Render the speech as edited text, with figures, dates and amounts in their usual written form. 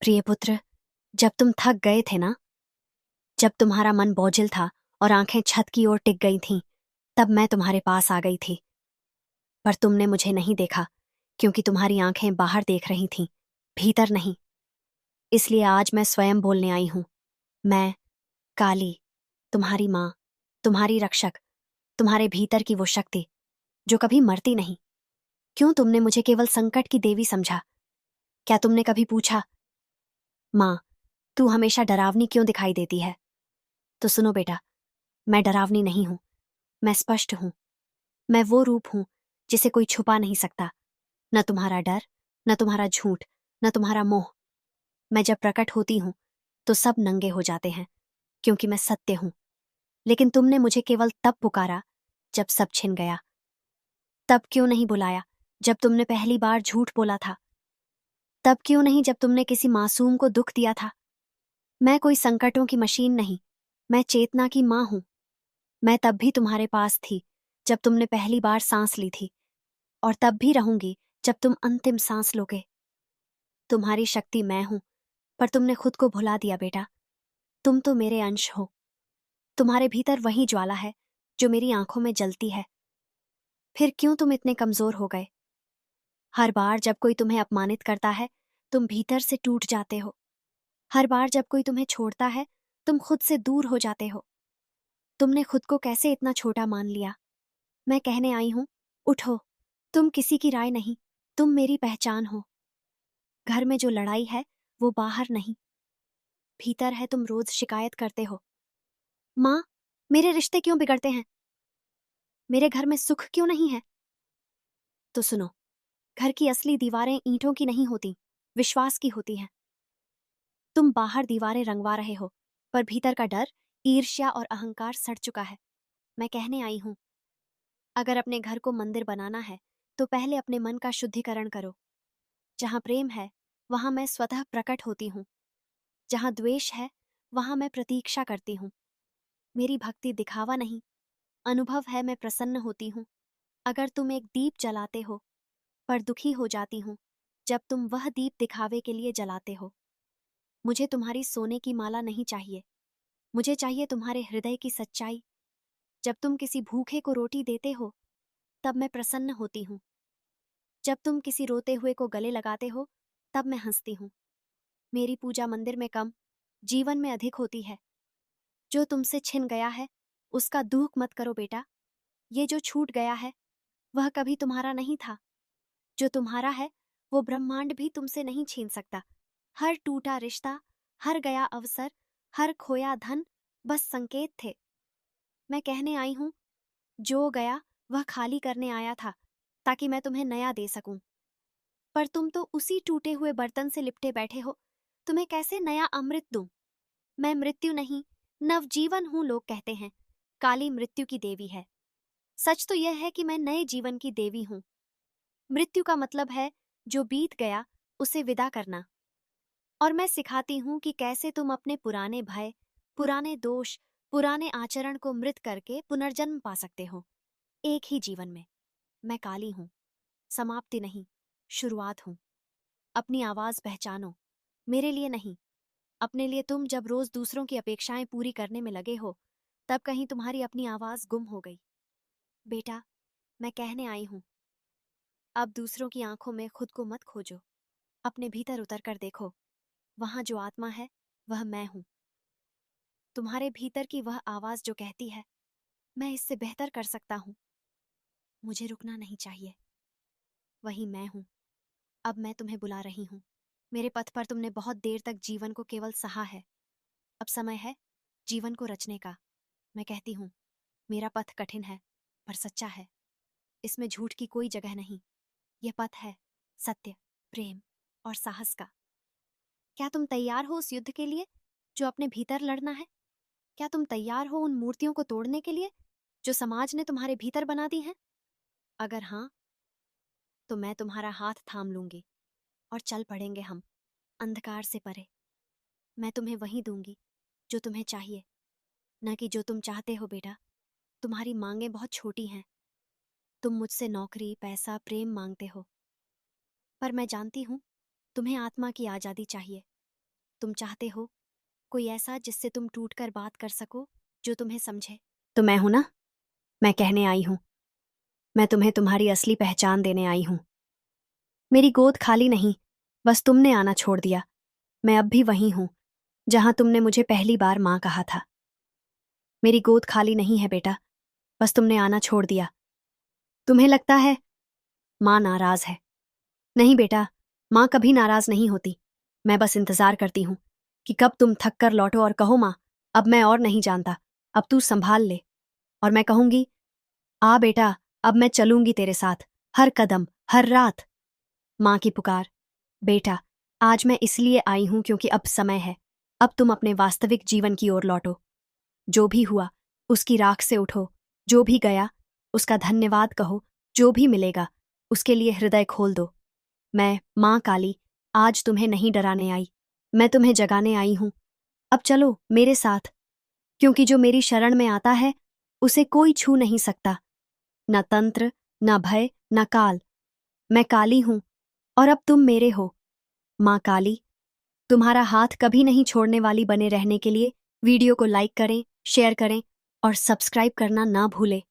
प्रिय पुत्र, जब तुम थक गए थे ना, जब तुम्हारा मन बोझिल था और आंखें छत की ओर टिक गई थीं, तब मैं तुम्हारे पास आ गई थी। पर तुमने मुझे नहीं देखा, क्योंकि तुम्हारी आंखें बाहर देख रही थीं, भीतर नहीं। इसलिए आज मैं स्वयं बोलने आई हूं। मैं, काली, तुम्हारी माँ, तुम्हारी रक्षक, तुम्हारे भीतर की वो शक्ति जो कभी मरती नहीं। क्यों तुमने मुझे केवल संकट की देवी समझा? क्या तुमने कभी पूछा, माँ, तू हमेशा डरावनी क्यों दिखाई देती है? तो सुनो बेटा, मैं डरावनी नहीं हूं, मैं स्पष्ट हूं। मैं वो रूप हूं जिसे कोई छुपा नहीं सकता। न तुम्हारा डर, न तुम्हारा झूठ, न तुम्हारा मोह। मैं जब प्रकट होती हूं तो सब नंगे हो जाते हैं, क्योंकि मैं सत्य हूं। लेकिन तुमने मुझे केवल तब पुकारा जब सब छिन गया। तब क्यों नहीं बुलाया जब तुमने पहली बार झूठ बोला था? तब क्यों नहीं जब तुमने किसी मासूम को दुख दिया था? मैं कोई संकटों की मशीन नहीं, मैं चेतना की मां हूं। मैं तब भी तुम्हारे पास थी जब तुमने पहली बार सांस ली थी, और तब भी रहूंगी जब तुम अंतिम सांस लोगे। तुम्हारी शक्ति मैं हूं, पर तुमने खुद को भुला दिया बेटा। तुम तो मेरे अंश हो। तुम्हारे भीतर वही ज्वाला है जो मेरी आंखों में जलती है। फिर क्यों तुम इतने कमजोर हो गए? हर बार जब कोई तुम्हें अपमानित करता है, तुम भीतर से टूट जाते हो। हर बार जब कोई तुम्हें छोड़ता है, तुम खुद से दूर हो जाते हो। तुमने खुद को कैसे इतना छोटा मान लिया? मैं कहने आई हूं, उठो। तुम किसी की राय नहीं, तुम मेरी पहचान हो। घर में जो लड़ाई है वो बाहर नहीं, भीतर है। तुम रोज शिकायत करते हो, माँ, मेरे रिश्ते क्यों बिगड़ते हैं? मेरे घर में सुख क्यों नहीं है? तो सुनो, घर की असली दीवारें ईंटों की नहीं होती, विश्वास की होती हैं। तुम बाहर दीवारें रंगवा रहे हो, पर भीतर का डर, ईर्ष्या और अहंकार सड़ चुका है। मैं कहने आई हूं, अगर अपने घर को मंदिर बनाना है तो पहले अपने मन का शुद्धिकरण करो। जहां प्रेम है वहां मैं स्वतः प्रकट होती हूँ। जहां द्वेष है वहां मैं प्रतीक्षा करती हूँ। मेरी भक्ति दिखावा नहीं, अनुभव है। मैं प्रसन्न होती हूँ अगर तुम एक दीप जलाते हो, पर दुखी हो जाती हूँ जब तुम वह दीप दिखावे के लिए जलाते हो। मुझे तुम्हारी सोने की माला नहीं चाहिए, मुझे चाहिए तुम्हारे हृदय की सच्चाई। जब तुम किसी भूखे को रोटी देते हो, तब मैं प्रसन्न होती हूँ। जब तुम किसी रोते हुए को गले लगाते हो, तब मैं हंसती हूँ। मेरी पूजा मंदिर में कम, जीवन में अधिक होती है। जो तुमसे छिन गया है उसका दुख मत करो बेटा। ये जो छूट गया है वह कभी तुम्हारा नहीं था। जो तुम्हारा है वो ब्रह्मांड भी तुमसे नहीं छीन सकता। हर टूटा रिश्ता, हर गया अवसर, हर खोया धन बस संकेत थे। मैं कहने आई हूं, जो गया वह खाली करने आया था, ताकि मैं तुम्हें नया दे सकूं। पर तुम तो उसी टूटे हुए बर्तन से लिपटे बैठे हो। तुम्हें कैसे नया अमृत दूं? मैं मृत्यु नहीं, नवजीवन हूं। लोग कहते हैं काली मृत्यु की देवी है। सच तो यह है कि मैं नए जीवन की देवी हूं। मृत्यु का मतलब है जो बीत गया उसे विदा करना। और मैं सिखाती हूं कि कैसे तुम अपने पुराने भय, पुराने दोष, पुराने आचरण को मृत करके पुनर्जन्म पा सकते हो, एक ही जीवन में। मैं काली हूं, समाप्ति नहीं, शुरुआत हूं। अपनी आवाज पहचानो, मेरे लिए नहीं, अपने लिए। तुम जब रोज दूसरों की अपेक्षाएं पूरी करने में लगे हो, तब कहीं तुम्हारी अपनी आवाज गुम हो गई। बेटा, मैं कहने आई हूं, अब दूसरों की आंखों में खुद को मत खोजो, अपने भीतर उतर कर देखो। वहां जो आत्मा है वह मैं हूं। तुम्हारे भीतर की वह आवाज जो कहती है, मैं इससे बेहतर कर सकता हूं, मुझे रुकना नहीं चाहिए, वही मैं हूं। अब मैं तुम्हें बुला रही हूं। मेरे पथ पर तुमने बहुत देर तक जीवन को केवल सहा है। अब समय है जीवन को रचने का। मैं कहती हूं, मेरा पथ कठिन है, पर सच्चा है। इसमें झूठ की कोई जगह नहीं। यह पथ है सत्य, प्रेम और साहस का। क्या तुम तैयार हो उस युद्ध के लिए जो अपने भीतर लड़ना है? क्या तुम तैयार हो उन मूर्तियों को तोड़ने के लिए जो समाज ने तुम्हारे भीतर बना दी हैं? अगर हाँ, तो मैं तुम्हारा हाथ थाम लूंगी और चल पड़ेंगे हम अंधकार से परे। मैं तुम्हें वही दूंगी जो तुम्हें चाहिए, न कि जो तुम चाहते हो बेटा। तुम्हारी मांगें बहुत छोटी हैं। तुम मुझसे नौकरी, पैसा, प्रेम मांगते हो, पर मैं जानती हूं तुम्हें आत्मा की आजादी चाहिए। तुम चाहते हो, कोई ऐसा जिससे तुम टूट कर बात कर सको, जो तुम्हें समझे। तो मैं हूं ना, मैं कहने आई हूं, मैं तुम्हें तुम्हारी असली पहचान देने आई हूं। मेरी गोद खाली नहीं, बस तुमने आना छोड़ दिया। मैं अब भी वहीं हूं, जहां तुमने मुझे पहली बार मां कहा था। मेरी गोद खाली नहीं है बेटा, बस तुमने आना छोड़ दिया। तुम्हें लगता है मां नाराज है। नहीं बेटा, मां कभी नाराज नहीं होती। मैं बस इंतजार करती हूं कि कब तुम थक कर लौटो और कहो मां, अब मैं और नहीं जानता, अब तू संभाल ले। और मैं कहूंगी, आ बेटा, अब मैं चलूंगी तेरे साथ, हर कदम, हर रात। मां की पुकार। बेटा, आज मैं इसलिए आई हूं क्योंकि अब समय है। अब तुम अपने वास्तविक जीवन की ओर लौटो। जो भी हुआ, उसकी राख से उठो। जो भी गया, उसका धन्यवाद कहो। जो भी मिलेगा, उसके लिए हृदय खोल दो। मैं, मां काली, आज तुम्हें नहीं डराने आई, मैं तुम्हें जगाने आई हूं। अब चलो मेरे साथ, क्योंकि जो मेरी शरण में आता है, उसे कोई छू नहीं सकता। न तंत्र, न भय, न काल। मैं काली हूं, और अब तुम मेरे हो। मां काली, तुम्हारा हाथ कभी नहीं छोड़ने वाली बने रहने के लिए वीडियो को लाइक करें, शेयर करें और सब्सक्राइब करना ना भूलें।